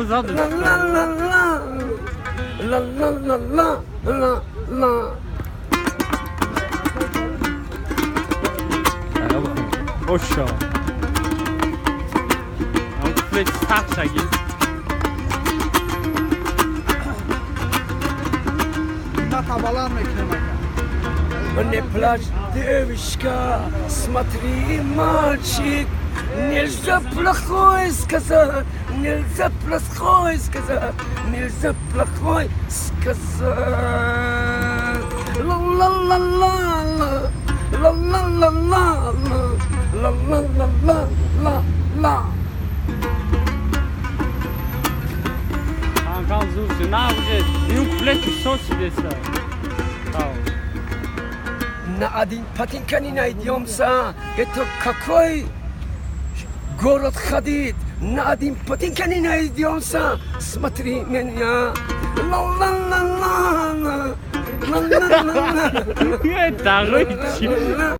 задо. La la la la la la la la la la. Boşa. Flet starça gel. Мне плачь девочка, смотри, мальчик. Нельзя плохое сказать, нельзя плохое сказать, нельзя плохое сказать. Ла-ла-ла-ла-ла, ла-ла-ла-ла-ла, ла-ла-ла-ла-ла-ла. Kankam zulsun. Ne yapacağız? Büyük flet sos desa. Tamam. На один патинка не найдемся. Это какой город ходит? На один патинка не найдемся. Смотри меня. Ла-ла-ла-ла-ла. Ла-ла-ла-ла. Это рычи.